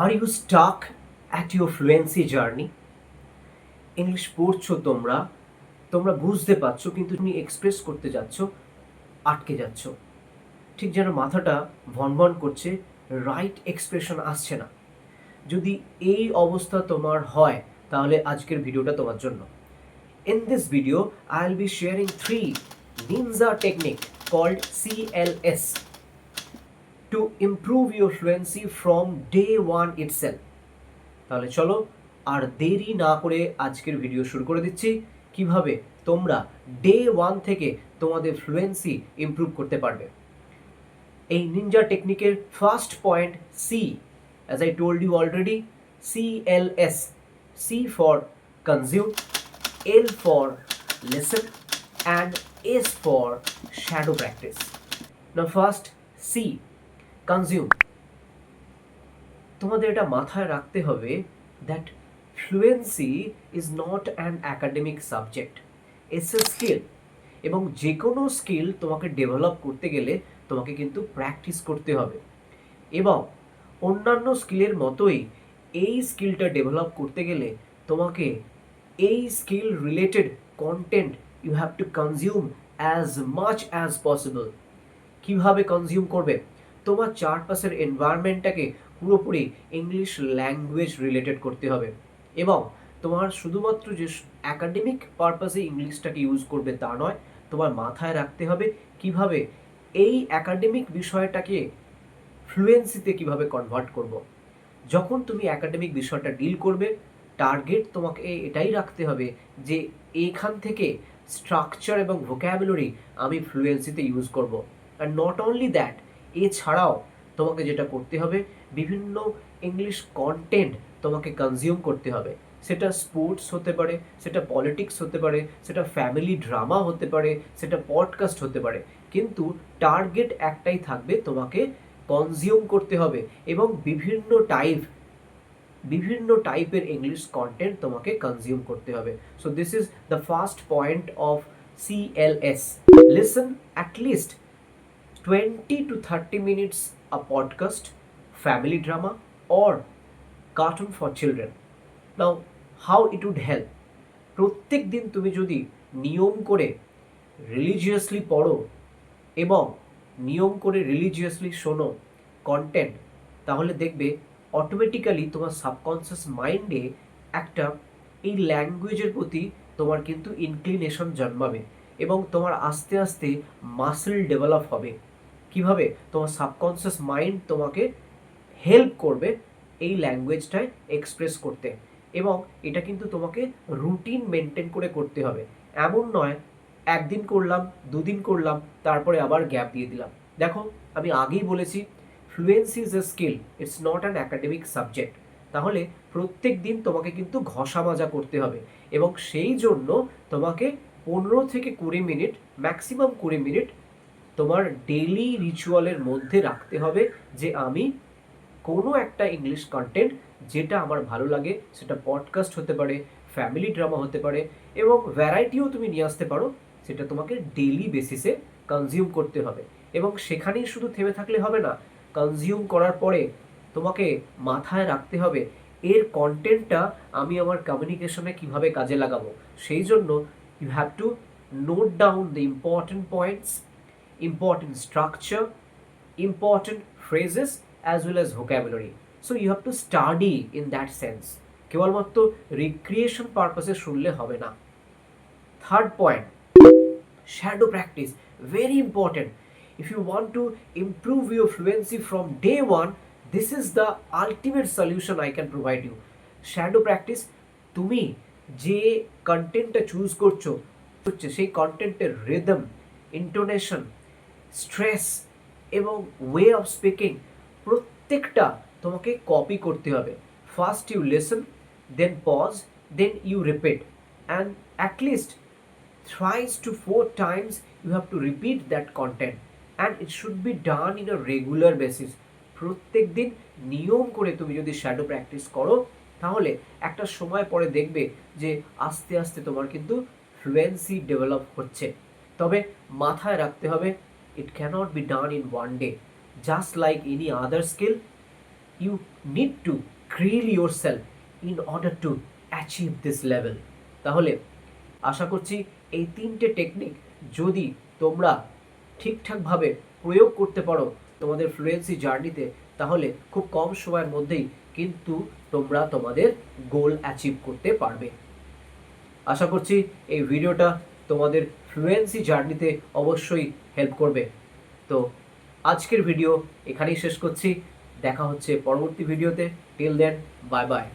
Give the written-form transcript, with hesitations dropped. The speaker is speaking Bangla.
R you stuck at your fluency journey? English পড়ছো তোমরা, তোমরা বুঝতে পারছো, কিন্তু তুমি এক্সপ্রেস করতে যাচ্ছ, আটকে যাচ্ছ। ঠিক যেন মাথাটা ভনভন করছে, রাইট এক্সপ্রেশন আসছে না। যদি এই অবস্থা তোমার হয়, তাহলে আজকের ভিডিওটা তোমার জন্য। In this video, I'll be sharing 3 ninja technique called CLS to improve your fluency from day one itself. তাহলে চলো আর দেরি না করে আজকের ভিডিও শুরু করে দিচ্ছি, কিভাবে তোমরা ডে ওয়ান থেকে তোমাদের ফ্লুয়েন্সি ইমপ্রুভ করতে পারবে। এই নিনজা টেকনিকের first point C, as I told you already, CLS, C for consume, L for listen and S for shadow practice. Now first C, consume. তোমাদের এটা মাথায় রাখতে হবে that fluency is not an academic subject, it's a skill. এবং যে কোনো স্কিল তোমাকে ডেভেলপ করতে গেলে তোমাকে কিন্তু প্র্যাকটিস করতে হবে। এবং অন্যান্য স্কিলের মতোই এই স্কিলটা ডেভেলপ করতে গেলে তোমাকে এই skill related content you have to consume as much as possible. কিভাবে কনজিউম করবে? তোমার চারপাশের এনভায়রনমেন্টটাকে পুরোপুরি ইংলিশ ল্যাঙ্গুয়েজ রিলেটেড করতে হবে। এবং তোমার শুধুমাত্র যে অ্যাকাডেমিক পারপাসে ইংলিশটাকে ইউজ করবে তা নয়, তোমার মাথায় রাখতে হবে কিভাবে এই অ্যাকাডেমিক বিষয়টাকে ফ্লুয়েন্সিতে কিভাবে কনভার্ট করব। যখন তুমি অ্যাকাডেমিক বিষয়টা ডিল করবে, টার্গেট তোমাকে এটাই রাখতে হবে যে এইখান থেকে স্ট্রাকচার এবং ভোক্যাবুলারি আমি ফ্লুয়েন্সিতে ইউজ করব। আর নট অনলি দ্যাট, এছাড়াও তোমাকে যেটা করতে হবে, বিভিন্ন ইংলিশ কন্টেন্ট তোমাকে কনজিউম করতে হবে। সেটা স্পোর্টস হতে পারে, সেটা পলিটিক্স হতে পারে, সেটা ফ্যামিলি ড্রামা হতে পারে, সেটা পডকাস্ট হতে পারে, কিন্তু টার্গেট একটাই থাকবে, তোমাকে কনজিউম করতে হবে। এবং বিভিন্ন টাইপের ইংলিশ কন্টেন্ট তোমাকে কনজিউম করতে হবে। So this is the first point of CLS. Listen at least 20 to 30 minutes a podcast, family drama or cartoon for children. Now, how it would help? প্রত্যেক দিন তুমি যদি নিয়ম করে রিলিজিয়াসলি পড়ো এবং নিয়ম করে রিলিজিয়াসলি শোনো কন্টেন্ট, তাহলে দেখবে অটোমেটিক্যালি তোমার সাবকনসিয়াস মাইন্ডে একটা এই ল্যাঙ্গুয়েজের প্রতি তোমার কিন্তু ইনক্লিনেশন জন্মাবে এবং তোমার আস্তে আস্তে মাসেল ডেভেলপ হবে। কিভাবে? তোমার সাবকনসিয়াস মাইন্ড তোমাকে হেল্প করবে এই ল্যাঙ্গুয়েজটায় এক্সপ্রেস করতে। এবং এটা কিন্তু তোমাকে রুটিন মেনটেন করে করতে হবে। এমন নয় একদিন করলাম, দুদিন করলাম, তারপরে আবার গ্যাপ দিয়ে দিলাম। দেখো, আমি আগেই বলেছি, fluency is a skill, it's not an academic subject. তাহলে প্রত্যেক দিন তোমাকে কিন্তু ঘষা মাজা করতে হবে এবং সেই জন্য তোমাকে 15 থেকে 20 মিনিট, ম্যাক্সিমাম 20 মিনিট তোমার ডেইলি রিচুয়ালের মধ্যে রাখতে হবে যে আমি কোনো একটা ইংলিশ কন্টেন্ট যেটা আমার ভালো লাগে, সেটা পডকাস্ট হতে পারে, ফ্যামিলি ড্রামা হতে পারে, এবং ভ্যারাইটিও তুমি নিয়ে আসতে পারো, সেটা তোমাকে ডেইলি বেসিসে কনজিউম করতে হবে। এবং সেখানেই শুধু থেমে থাকলে হবে না, কনজিউম করার পরে তোমাকে মাথায় রাখতে হবে এর কন্টেন্টটা আমি আমার কমিউনিকেশনে কিভাবে কাজে লাগাবো। সেই জন্য you have to note down the important points, important structure, important phrases as well as vocabulary. So you have to study in that sense. কেবলমাত্র রিক্রিয়েশন পারপাসে শুনলে হবে না। Third point, shadow practice, very important. If you want to improve your fluency from day one, this is the ultimate solution I can provide you. Shadow practice, তুমি যে কন্টেন্টটা চুজ করছো হচ্ছে সেই কন্টেন্টের রিদম, ইন্টোনেশন, স্ট্রেস এবং ওয়ে অফ স্পিকিং প্রত্যেকটা তোমাকে কপি করতে হবে। First you listen, then pause, then you repeat, and at least thrice to 4 times you have to repeat that content, and it should be done in a regular basis. প্রত্যেক দিন নিয়ম করে তুমি যদি শ্যাডো প্র্যাকটিস করো, তাহলে একটা সময় পরে দেখবে যে আস্তে আস্তে তোমার কিন্তু ফ্লুয়েন্সি ডেভেলপ হচ্ছে। তবে মাথায় রাখতে হবে, it cannot be done in one day. Just like any other skill, you need to grill yourself in order to achieve this level. তাহলে আশা করছি এই 3টে টেকনিক যদি তোমরা ঠিকঠাকভাবে প্রয়োগ করতে পারো তোমাদের ফ্লুয়েন্সি জার্নিতে, তাহলে খুব কম সময়ের মধ্যেই কিন্তু তোমরা তোমাদের গোল অ্যাচিভ করতে পারবে। আশা করছি এই ভিডিওটা তোমাদের ফ্লুয়েন্সি জার্নিতে অবশ্যই হেল্প করবে। তো আজকের ভিডিও এখানেই শেষ করছি, দেখা হচ্ছে পরবর্তী ভিডিওতে। Till then, bye by.